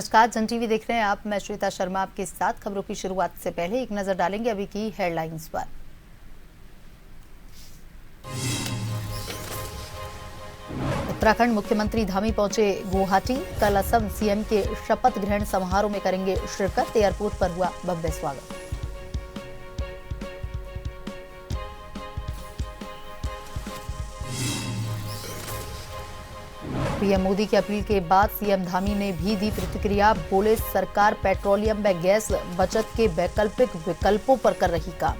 नमस्कार, जन टीवी देख रहे हैं आप। मैं श्वेता शर्मा आपके साथ। खबरों की शुरुआत से पहले एक नजर डालेंगे अभी की हेडलाइंस पर। उत्तराखंड मुख्यमंत्री धामी पहुंचे गुवाहाटी। कल असम सीएम के शपथ ग्रहण समारोह में करेंगे शिरकत। एयरपोर्ट पर हुआ भव्य स्वागत। पीएम मोदी की अपील के बाद सीएम धामी ने भी दी प्रतिक्रिया। बोले, सरकार पेट्रोलियम व गैस बचत के वैकल्पिक विकल्पों पर कर रही काम।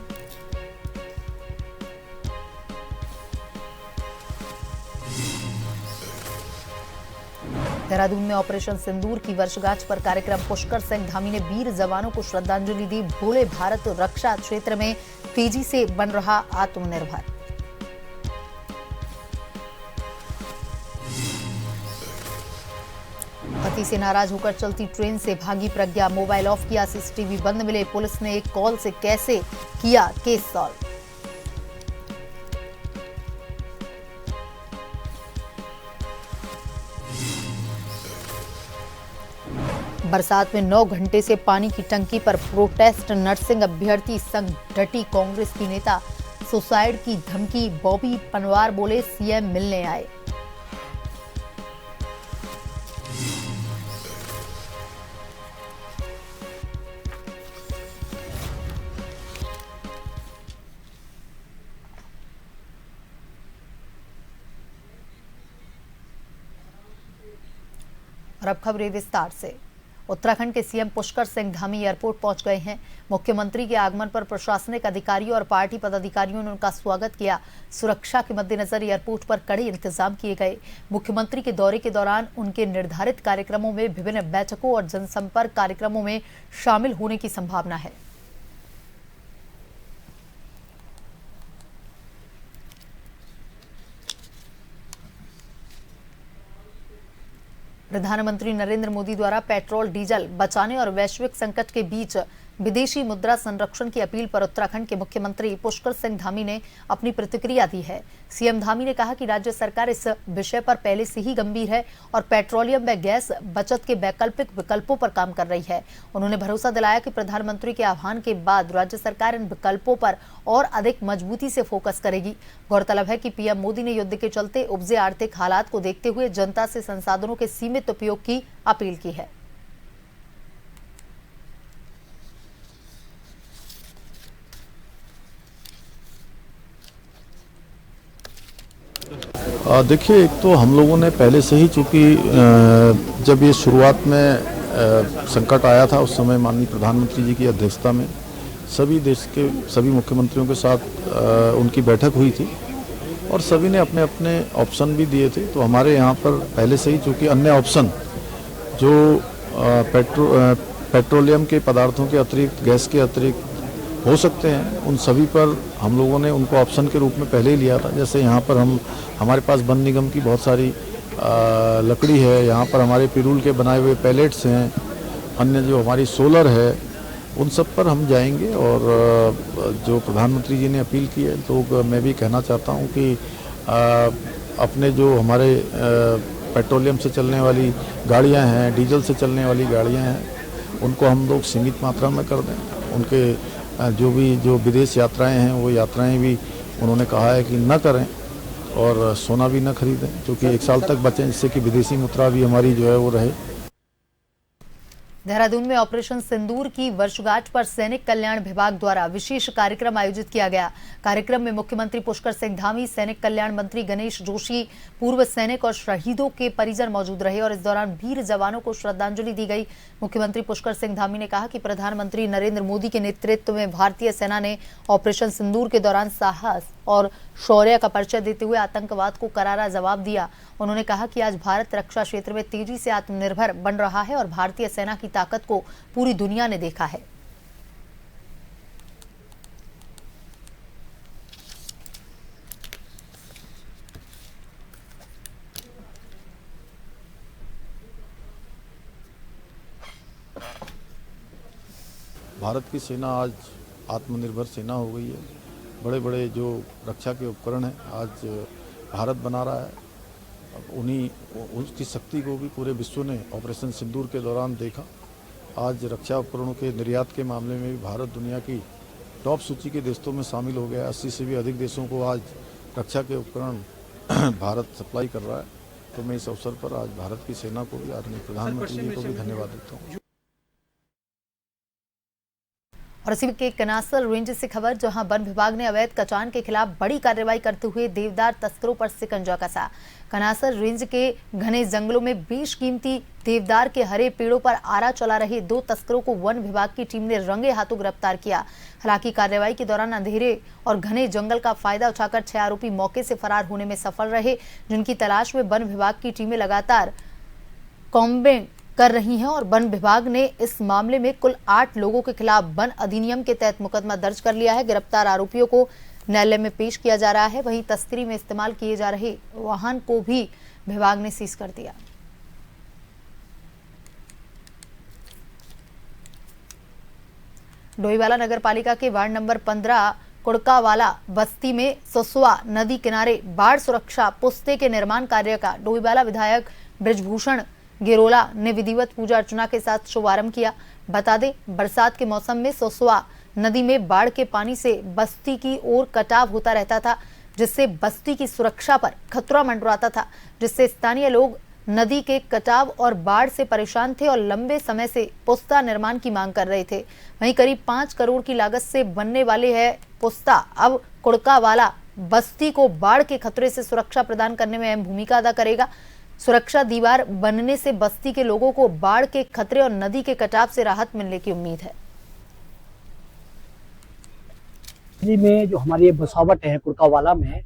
देहरादून में ऑपरेशन सिंदूर की वर्षगांठ पर कार्यक्रम। पुष्कर सिंह धामी ने वीर जवानों को श्रद्धांजलि दी। बोले, भारत रक्षा क्षेत्र में तेजी से बन रहा आत्मनिर्भर। पति से नाराज होकर चलती ट्रेन से भागी प्रज्ञा। मोबाइल ऑफ किया, सीसीटीवी बंद मिले। पुलिस ने एक कॉल से कैसे किया केस सॉल्व। बरसात में 9 घंटे से पानी की टंकी पर प्रोटेस्ट। नर्सिंग अभ्यर्थी संघ डटी। कांग्रेस की नेता सुसाइड की धमकी। बॉबी पनवार बोले, सीएम मिलने आए। और अब खबरें विस्तार से। उत्तराखंड के सीएम पुष्कर सिंह धामी एयरपोर्ट पहुंच गए हैं। मुख्यमंत्री के आगमन पर प्रशासनिक अधिकारियों और पार्टी पदाधिकारियों ने उनका स्वागत किया। सुरक्षा के मद्देनजर एयरपोर्ट पर कड़े इंतजाम किए गए। मुख्यमंत्री के दौरे के दौरान उनके निर्धारित कार्यक्रमों में विभिन्न बैठकों और जनसंपर्क कार्यक्रमों में शामिल होने की संभावना है। प्रधानमंत्री नरेंद्र मोदी द्वारा पेट्रोल डीजल बचाने और वैश्विक संकट के बीच विदेशी मुद्रा संरक्षण की अपील पर उत्तराखंड के मुख्यमंत्री पुष्कर सिंह धामी ने अपनी प्रतिक्रिया दी है। सीएम धामी ने कहा कि राज्य सरकार इस विषय पर पहले से ही गंभीर है और पेट्रोलियम व गैस बचत के वैकल्पिक विकल्पों पर काम कर रही है। उन्होंने भरोसा दिलाया कि प्रधानमंत्री के आह्वान के बाद राज्य सरकार इन विकल्पों पर और अधिक मजबूती से फोकस करेगी। गौरतलब है कि पीएम मोदी ने युद्ध के चलते उपजे आर्थिक हालात को देखते हुए जनता से संसाधनों के सीमित उपयोग की अपील की है। देखिए, एक तो हम लोगों ने पहले से ही, चूँकि जब ये शुरुआत में संकट आया था उस समय माननीय प्रधानमंत्री जी की अध्यक्षता में सभी देश के सभी मुख्यमंत्रियों के साथ उनकी बैठक हुई थी और सभी ने अपने अपने ऑप्शन भी दिए थे। तो हमारे यहाँ पर पहले से ही, चूँकि अन्य ऑप्शन जो पेट्रोलियम के पदार्थों के अतिरिक्त, गैस के अतिरिक्त हो सकते हैं, उन सभी पर हम लोगों ने उनको ऑप्शन के रूप में पहले ही लिया था। जैसे यहाँ पर हमारे पास वन निगम की बहुत सारी लकड़ी है, यहाँ पर हमारे पिरूल के बनाए हुए पैलेट्स हैं, अन्य जो हमारी सोलर है, उन सब पर हम जाएंगे। और जो प्रधानमंत्री जी ने अपील की है, तो मैं भी कहना चाहता हूँ कि अपने जो हमारे पेट्रोलियम से चलने वाली गाड़ियाँ हैं, डीजल से चलने वाली गाड़ियाँ हैं, उनको हम लोग सीमित मात्रा में कर दें। उनके जो विदेश यात्राएं हैं, वो यात्राएं भी उन्होंने कहा है कि न करें और सोना भी न खरीदें, क्योंकि 1 साल तक बचें, जिससे कि विदेशी मुद्रा भी हमारी जो है वो रहे। देहरादून में ऑपरेशन सिंदूर की वर्षगांठ पर सैनिक कल्याण विभाग द्वारा विशेष कार्यक्रम आयोजित किया गया। कार्यक्रम में मुख्यमंत्री पुष्कर सिंह धामी, सैनिक कल्याण मंत्री गणेश जोशी, पूर्व सैनिक और शहीदों के परिजन मौजूद रहे और इस दौरान वीर जवानों को श्रद्धांजलि दी गई। मुख्यमंत्री पुष्कर सिंह धामी ने कहा कि प्रधानमंत्री नरेंद्र मोदी के नेतृत्व में भारतीय सेना ने ऑपरेशन सिंदूर के दौरान साहस और शौर्य का परिचय देते हुए आतंकवाद को करारा जवाब दिया। उन्होंने कहा कि आज भारत रक्षा क्षेत्र में तेजी से आत्मनिर्भर बन रहा है और भारतीय सेना की ताकत को पूरी दुनिया ने देखा है। भारत की सेना आज आत्मनिर्भर सेना हो गई है। बड़े बड़े जो रक्षा के उपकरण हैं आज भारत बना रहा है। उन्हीं उसकी शक्ति को भी पूरे विश्व ने ऑपरेशन सिंदूर के दौरान देखा। आज रक्षा उपकरणों के निर्यात के मामले में भी भारत दुनिया की टॉप सूची के देशों में शामिल हो गया। 80 से भी अधिक देशों को आज रक्षा के उपकरण भारत सप्लाई कर रहा है। तो मैं इस अवसर पर आज भारत की सेना को भी, आदरणीय प्रधानमंत्री जी को भी धन्यवाद देता हूँ। और इसी के कनासर रेंज से खबर, जहां वन विभाग ने अवैध कटान के खिलाफ बड़ी कार्रवाई करते हुए देवदार तस्करों पर शिकंजा कसा। कनासर रेंज के घने जंगलों में बेशकीमती देवदार के हरे पेड़ों पर आरा चला रहे 2 तस्करों को वन विभाग की टीम ने रंगे हाथों गिरफ्तार किया। हालांकि कार्रवाई के दौरान अंधेरे और घने जंगल का फायदा उठाकर 6 आरोपी मौके से फरार होने में सफल रहे, जिनकी तलाश में वन विभाग की टीमें लगातार कॉम्बिंग कर रही हैं। और वन विभाग ने इस मामले में कुल 8 लोगों के खिलाफ वन अधिनियम के तहत मुकदमा दर्ज कर लिया है। गिरफ्तार आरोपियों को न्यायालय में पेश किया जा रहा है। वहीं तस्करी में इस्तेमाल किए जा रहे वाहन को भी विभाग ने सीज कर दिया। डोईवाला नगर पालिका के वार्ड नंबर 15 कुड़कावाला बस्ती में ससुआ नदी किनारे बाढ़ सुरक्षा पुस्ते के निर्माण कार्य का डोईवाला विधायक ब्रिजभूषण गिरोला ने विधिवत पूजा अर्चना के साथ शुभारंभ किया। बता दें, बरसात के मौसम में ससुआ नदी में बाढ़ के पानी से बस्ती की ओर कटाव होता रहता था, जिससे बस्ती की सुरक्षा पर खतरा मंडराता था, जिससे स्थानीय लोग नदी के कटाव और बाढ़ से परेशान थे और लंबे समय से पुस्ता निर्माण की मांग कर रहे थे। वहीं करीब 5 करोड़ की लागत से बनने वाले है पुस्ता अब कुड़कावाला बस्ती को बाढ़ के खतरे से सुरक्षा प्रदान करने में अहम भूमिका अदा करेगा। सुरक्षा दीवार बनने से बस्ती के लोगों को बाढ़ के खतरे और नदी के कटाव से राहत मिलने की उम्मीद है। में जो हमारी ये बसावट है कुड़कावाला में,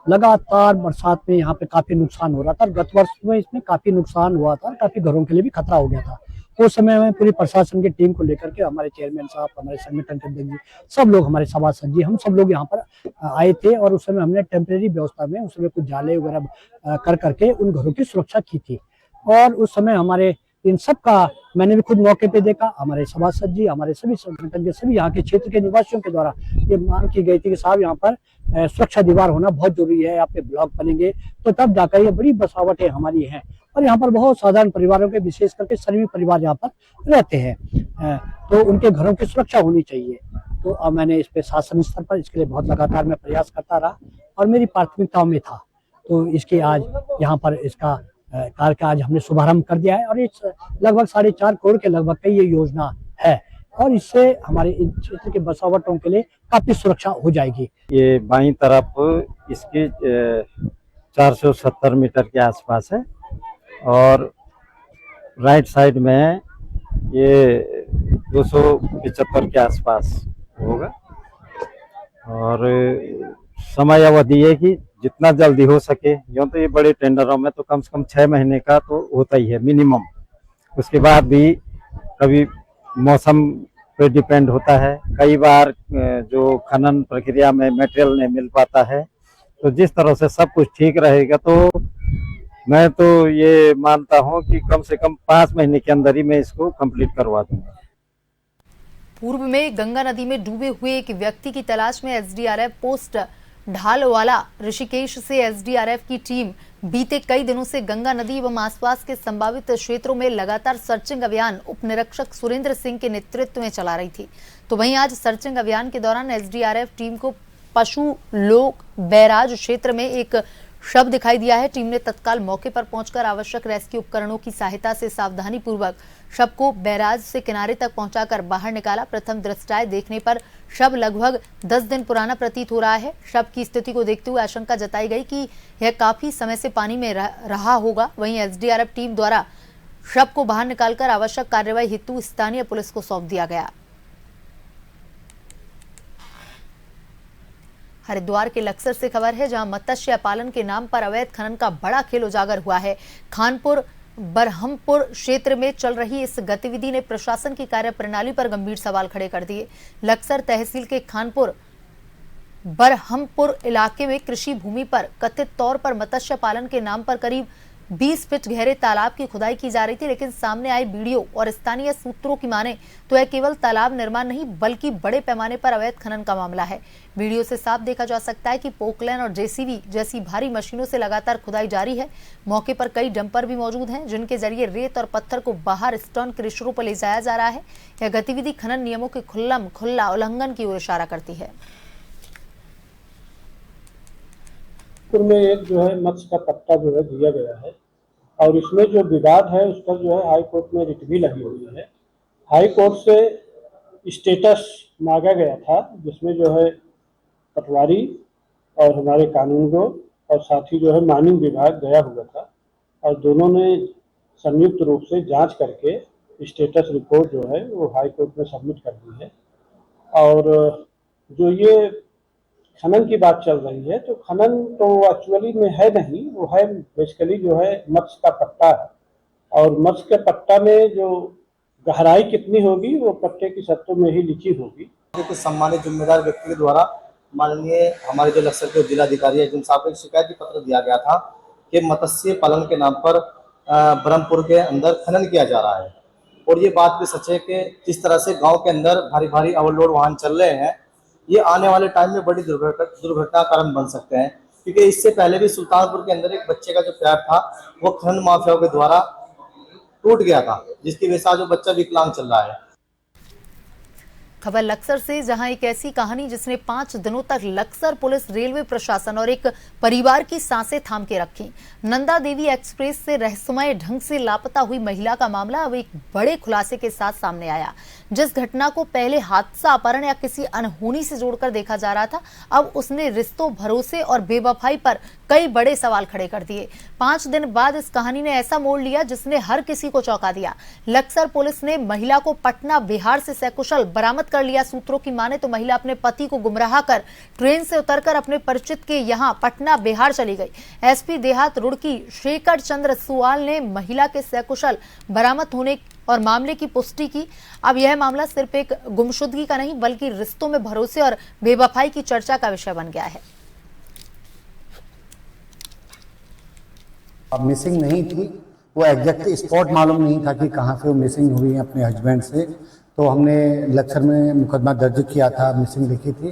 लगातार बरसात में यहाँ पे काफी नुकसान हो रहा था। गत वर्ष में इसमें काफी नुकसान हुआ था, काफी घरों के लिए भी खतरा हो गया था। तो उस समय में पूरी प्रशासन की टीम को लेकर के हमारे चेयरमैन साहब, हमारे संगठन के अध्यक्ष जी, सब लोग, हमारे सभासद जी, हम सब लोग यहाँ पर आए थे। और उस समय हमने टेम्परेरी व्यवस्था में उस समय कुछ जाले वगैरह कर करके उन घरों की सुरक्षा की थी। और उस समय हमारे इन सब का मैंने भी खुद मौके पे देखा। हमारे सभासद जी, हमारे सभी संगठन के सभी यहाँ के क्षेत्र के निवासियों के द्वारा ये मांग की गई थी कि साहब यहाँ पर सुरक्षा दीवार होना बहुत जरूरी है। यहाँ पे ब्लॉक बनेंगे तो तब जाकर ये बड़ी बसावटें हमारी हैं। और यहाँ पर बहुत साधारण परिवारों के, विशेष करके सभी परिवार यहाँ पर रहते हैं, तो उनके घरों की सुरक्षा होनी चाहिए। तो अब मैंने इस पे शासन स्तर पर इसके लिए बहुत लगातार मैं प्रयास करता रहा और मेरी प्राथमिकताओं में था। तो इसके आज यहाँ पर इसका कार्य का आज हमने शुभारंभ कर दिया है। और इस लगभग 4.5 करोड़ के लगभग की ये योजना है और इससे हमारे इन क्षेत्र के बसावटों के लिए काफी सुरक्षा हो जाएगी। ये बाईं तरफ इसकी 470 मीटर के आसपास है और राइट साइड में ये 275 के आसपास होगा। और समय अवधि है कि जितना जल्दी हो सके, यूँ तो ये बड़े टेंडरों में तो कम से कम 6 महीने का तो होता ही है मिनिमम। उसके बाद भी कभी मौसम पे डिपेंड होता है, कई बार जो खनन प्रक्रिया में मटेरियल नहीं मिल पाता है। तो जिस तरह से सब कुछ ठीक रहेगा तो मैं तो ये मानता हूँ कि कम से कम 5 महीने के अंदर ही मैं इसको कंप्लीट करवा दूंगा। पूर्व में गंगा नदी में डूबे हुए एक व्यक्ति की तलाश में एसडीआरएफ पोस्ट ढालवाला ऋषिकेश से एसडीआरएफ की टीम बीते कई दिनों से गंगा नदी एवं आसपास के संभावित क्षेत्रों में लगातार सर्चिंग अभियान उप निरीक्षक सुरेंद्र सिंह के नेतृत्व में चला रही थी। तो वहीं आज सर्चिंग अभियान के दौरान एसडीआरएफ टीम को पशु लोक बैराज क्षेत्र में एक शव दिखाई दिया है। टीम ने तत्काल मौके पर पहुंचकर आवश्यक रेस्क्यू उपकरणों की सहायता से सावधानी पूर्वक शव को बैराज से किनारे तक पहुंचाकर बाहर निकाला। प्रथम दृष्टया देखने पर शव लगभग 10 दिन पुराना प्रतीत हो रहा है। शव की स्थिति को देखते हुए आशंका जताई गई कि यह काफी समय से पानी में रहा होगा। वहीं एसडीआरएफ टीम द्वारा शव को बाहर निकालकर आवश्यक कार्रवाई हेतु स्थानीय पुलिस को सौंप दिया गया। हरिद्वार के लक्सर से खबर है, जहां मत्स्य पालन के नाम पर अवैध खनन का बड़ा खेल उजागर हुआ है। खानपुर बरहमपुर क्षेत्र में चल रही इस गतिविधि ने प्रशासन की कार्यप्रणाली पर गंभीर सवाल खड़े कर दिए। लक्सर तहसील के खानपुर बरहमपुर इलाके में कृषि भूमि पर कथित तौर पर मत्स्य पालन के नाम पर करीब 20 फीट गहरे तालाब की खुदाई की जा रही थी, लेकिन सामने आए वीडियो और स्थानीय सूत्रों की माने तो यह केवल तालाब निर्माण नहीं बल्कि बड़े पैमाने पर अवैध खनन का मामला है। वीडियो से साफ देखा जा सकता है कि पोकलैन और जेसीबी जैसी भारी मशीनों से लगातार खुदाई जारी है। मौके पर कई डंपर भी मौजूद हैं, जिनके जरिए रेत और पत्थर को बाहर स्टोन क्रेशरों पर ले जाया जा रहा है। यह गतिविधि खनन नियमों के खुला उल्लंघन की ओर इशारा करती है। में एक जो है मत्स्य का पट्टा जो है दिया गया है और इसमें जो विवाद है उस पर जो है हाई कोर्ट में रिट भी लगी हुई है। हाई कोर्ट से स्टेटस मांगा गया था, जिसमें जो है पटवारी और हमारे कानूनगो और साथ ही जो है माइनिंग विभाग गया हुआ था और दोनों ने संयुक्त रूप से जांच करके स्टेटस रिपोर्ट जो है वो हाई कोर्ट में सबमिट कर दी है। और जो ये खनन की बात चल रही है तो खनन तो एक्चुअली में है नहीं, वो है बेसिकली जो है मत्स्य का पट्टा है और मत्स्य के पट्टा में जो गहराई कितनी होगी वो पट्टे की शर्तों में ही लिखी होगी। कुछ सम्मानित जिम्मेदार व्यक्ति के द्वारा माननीय हमारे जो लक्सर के जिलाधिकारी अर्जुन साहब को एक शिकायती पत्र दिया गया था कि मत्स्य पालन के नाम पर ब्रह्मपुर के अंदर खनन किया जा रहा है और ये बात भी सच है कि जिस तरह से गाँव के अंदर भारी भारी ओवरलोड वाहन चल रहे हैं, ये आने वाले टाइम में बड़ी दुर्घटना कारण बन सकते हैं, क्योंकि इससे पहले भी सुल्तानपुर के अंदर एक बच्चे का जो पैर था वो खनन माफियाओं के द्वारा टूट गया था, जिसकी वजह से जो बच्चा विकलांग चल रहा है। खबर लक्सर से, जहां एक ऐसी कहानी जिसने 5 दिनों तक लक्सर पुलिस, रेलवे प्रशासन और एक परिवार की सांसें थाम के रखी। नंदा देवी एक्सप्रेस से रहस्यमय ढंग से लापता हुई महिला का मामला अब एक बड़े खुलासे के साथ सामने आया। जिस घटना को पहले हादसा, अपहरण या किसी अनहोनी से जोड़कर देखा जा रहा था, अब उसने रिश्तों, भरोसे और बेवफाई पर कई बड़े सवाल खड़े कर दिए। 5 दिन बाद इस कहानी ने ऐसा मोड़ लिया जिसने हर किसी को चौंका दिया। लक्सर पुलिस ने महिला को पटना, बिहार से सकुशल बरामद कर लिया। सूत्रों की माने तो महिला अपने पति को गुमराह कर ट्रेन से उतरकर अपने परिचित के यहां पटना, बिहार चली गई। एसपी देहात रुड़की शेखर चंद्र सुवाल ने महिला के सकुशल बरामद होने और मामले की पुष्टि की। अब यह मामला सिर्फ एक गुमशुदगी का नहीं बल्कि रिश्तों में भरोसे और बेवफाई की चर्चा का विषय बन गया है। अब मिसिंग नहीं थी, वो एग्जैक्ट स्पॉट मालूम नहीं था कि कहाँ से वो मिसिंग हुई है अपने हस्बैंड से। तो हमने लक्सर में मुकदमा दर्ज किया था, मिसिंग लिखी थी।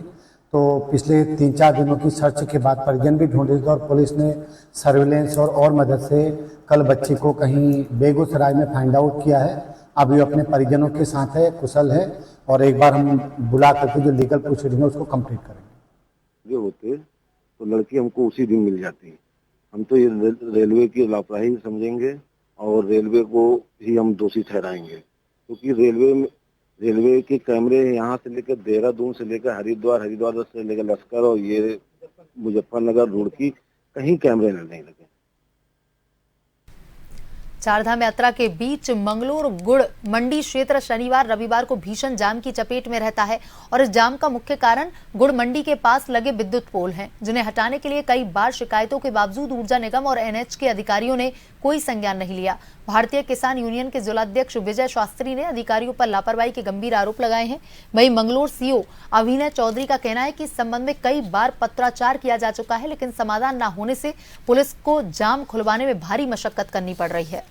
तो पिछले 3-4 दिनों की सर्च के बाद परिजन भी ढूंढे थे और पुलिस ने सर्विलेंस और मदद से कल बच्चे को कहीं बेगूसराय में फाइंड आउट किया है। अभी अपने परिजनों के साथ है, कुशल है और एक बार हम बुला करके जो लीगल प्रोसीडिंग है उसको कंप्लीट करेंगे। जो होते तो लड़की हमको उसी दिन मिल जाती। हम तो ये रेलवे की लापरवाही समझेंगे और रेलवे को ही हम दोषी ठहराएंगे, क्योंकि रेलवे के कैमरे यहाँ से लेकर देहरादून से लेकर हरिद्वार से लेकर लश्कर और ये मुजफ्फरनगर, रुड़की कहीं कैमरे नहीं लगे। चारधाम यात्रा के बीच मंगलोर गुड़ मंडी क्षेत्र शनिवार रविवार को भीषण जाम की चपेट में रहता है और इस जाम का मुख्य कारण गुड़ मंडी के पास लगे विद्युत पोल हैं, जिन्हें हटाने के लिए कई बार शिकायतों के बावजूद ऊर्जा निगम और एनएच के अधिकारियों ने कोई संज्ञान नहीं लिया। भारतीय किसान यूनियन के जिलाध्यक्ष विजय शास्त्री ने अधिकारियों पर लापरवाही के गंभीर आरोप लगाए हैं। वहीं मंगलोर सीओ अभिनय चौधरी का कहना है कि इस संबंध में कई बार पत्राचार किया जा चुका है, लेकिन समाधान न होने से पुलिस को जाम खुलवाने में भारी मशक्कत करनी पड़ रही है।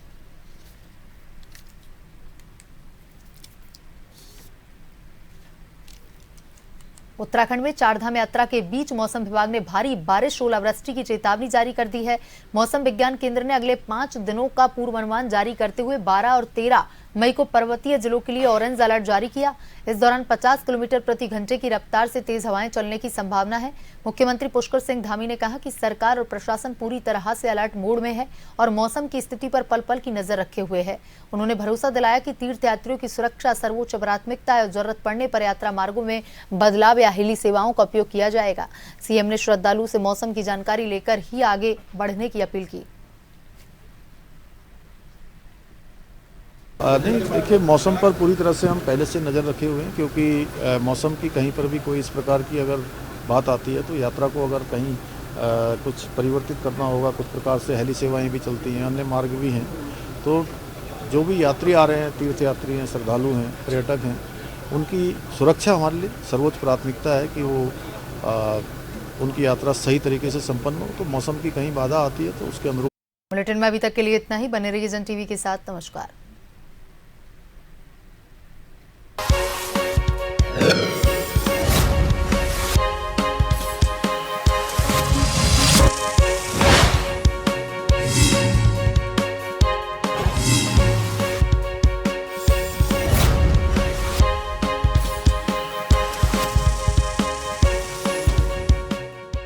उत्तराखंड में चारधाम यात्रा के बीच मौसम विभाग ने भारी बारिश, ओलावृष्टि की चेतावनी जारी कर दी है। मौसम विज्ञान केंद्र ने अगले 5 दिनों का पूर्वानुमान जारी करते हुए 12 और 13 मई को पर्वतीय जिलों के लिए ऑरेंज अलर्ट जारी किया। इस दौरान 50 किलोमीटर प्रति घंटे की रफ्तार से तेज हवाएं चलने की संभावना है। मुख्यमंत्री पुष्कर सिंह धामी ने कहा कि सरकार और प्रशासन पूरी तरह से अलर्ट मोड में है और मौसम की स्थिति पर पल पल की नजर रखे हुए है। उन्होंने भरोसा दिलाया कि तीर्थयात्रियों की सुरक्षा सर्वोच्च प्राथमिकता है और जरूरत पड़ने पर यात्रा मार्गों में बदलाव या हेली सेवाओं का उपयोग किया जाएगा। सीएम ने श्रद्धालु से मौसम की जानकारी लेकर ही आगे बढ़ने की अपील की। नहीं, देखिए मौसम पर पूरी तरह से हम पहले से नज़र रखे हुए हैं, क्योंकि मौसम की कहीं पर भी कोई इस प्रकार की अगर बात आती है तो यात्रा को अगर कहीं कुछ परिवर्तित करना होगा, कुछ प्रकार से हेली सेवाएं भी चलती हैं, अन्य मार्ग भी हैं, तो जो भी यात्री आ रहे हैं, तीर्थयात्री हैं, श्रद्धालु हैं, पर्यटक हैं, उनकी सुरक्षा हमारे लिए सर्वोच्च प्राथमिकता है कि वो उनकी यात्रा सही तरीके से संपन्न हो। तो मौसम की कहीं बाधा आती है तो उसके अनुरूप बुलेटिन में अभी तक के लिए इतना ही। बने रहिए जन टीवी के साथ। नमस्कार।